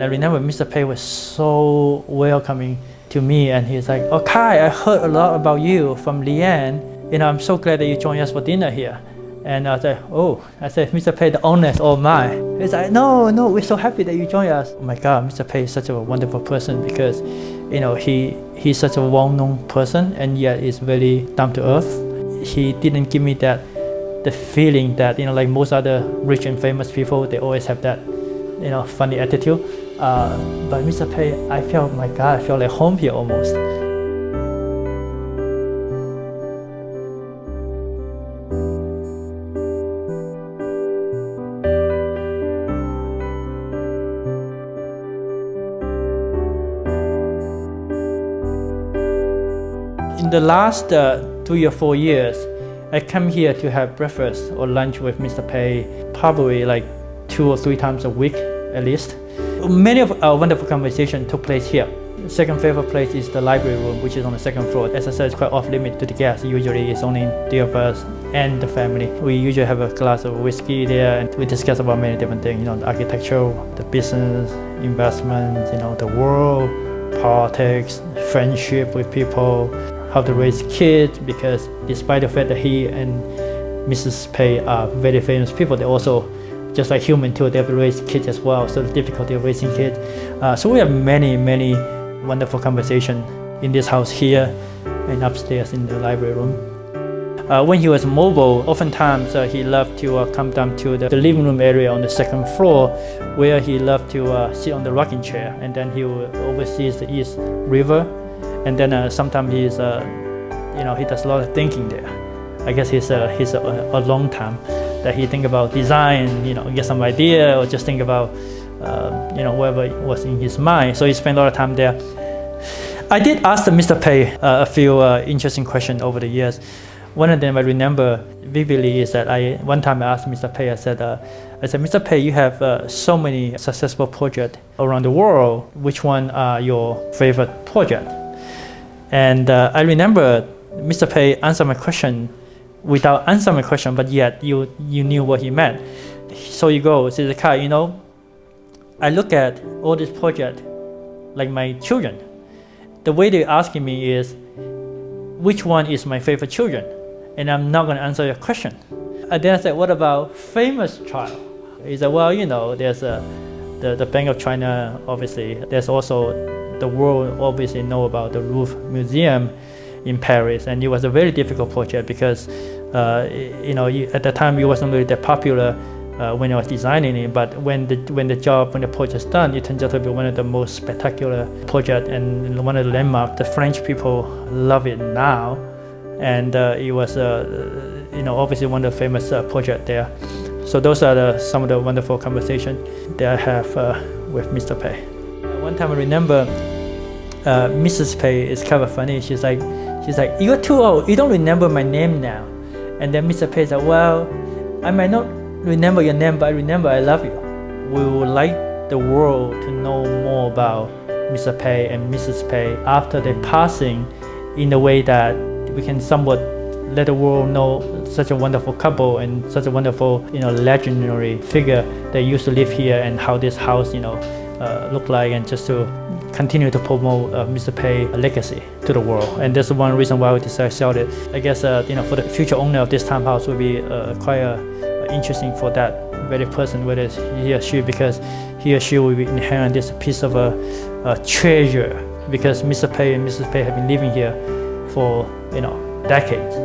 I remember Mr. Peis was so welcoming to me, and he's like, "Oh, Kai, I heard a lot about you from Leanne. I'm so glad that you joined us for dinner here." And I was like, "Oh," I said, "Mr. Peis, the honor is all mine." He's like, No, we're so happy that you joined us." Oh my God, Mr. Peis is such a wonderful person because, he's such a well-known person, and yet is very down to earth. He didn't give me the feeling that, like most other rich and famous people, they always have that, funny attitude. But Mr. Peis, I felt, my God, I felt like home here almost. In the last 3 or 4 years, I come here to have breakfast or lunch with Mr. Peis probably like 2 or 3 times a week at least. Many of our wonderful conversations took place here. Second favorite place is the library room, which is on the 2nd floor. As I said, it's quite off limit to the guests. Usually it's only 3 of us and the family. We usually have a glass of whiskey there, and we discuss about many different things, the architecture, the business, investments, the world, politics, friendship with people, how to raise kids, because despite the fact that he and Mrs. Peis are very famous people, they also, just like human too, they have to raise kids as well, so the difficulty of raising kids. So we have many wonderful conversations in this house here and upstairs in the library room. When he was mobile, oftentimes he loved to come down to the living room area on the 2nd floor, where he loved to sit on the rocking chair, and then he would oversee the East River. And then sometimes he does a lot of thinking there. I guess he's a long time that he think about design, get some idea, or just think about, whatever was in his mind. So he spent a lot of time there. I did ask Mr. Peis a few interesting questions over the years. One of them I remember vividly is that one time I asked Mr. Peis, I said, Mr. Peis, you have so many successful projects around the world. Which one are your favorite project? And I remember Mr. Peis answered my question without answering my question, but yet you knew what he meant. So you go, says, Kai, I look at all these projects like my children. The way they're asking me is, which one is my favorite children? And I'm not going to answer your question. And then I said, what about famous child? He said, well, there's the Bank of China, obviously. There's also the world obviously know about the Louvre Museum in Paris, and it was a very difficult project because at the time it wasn't really that popular when I was designing it. But when the project's done, it turns out to be one of the most spectacular projects and one of the landmarks. The French people love it now, and it was obviously one of the famous projects there. So those are some of the wonderful conversations that I have with Mr. Peis. One time I remember Mrs. Peis is kind of funny. She's like, "You're too old. You don't remember my name now." And then Mr. Peis said, "Well, I might not remember your name, but I remember I love you." We would like the world to know more about Mr. Peis and Mrs. Peis after their passing, in a way that we can somewhat let the world know such a wonderful couple and such a wonderful, legendary figure that used to live here, and how this house, looked like, and just to continue to promote Mr. Peis' legacy to the world. And that's one reason why we decided to sell it. I guess for the future owner of this townhouse will be quite interesting for that very person, whether it's he or she, because he or she will be inheriting this piece of a treasure, because Mr. Peis and Mrs. Peis have been living here for decades.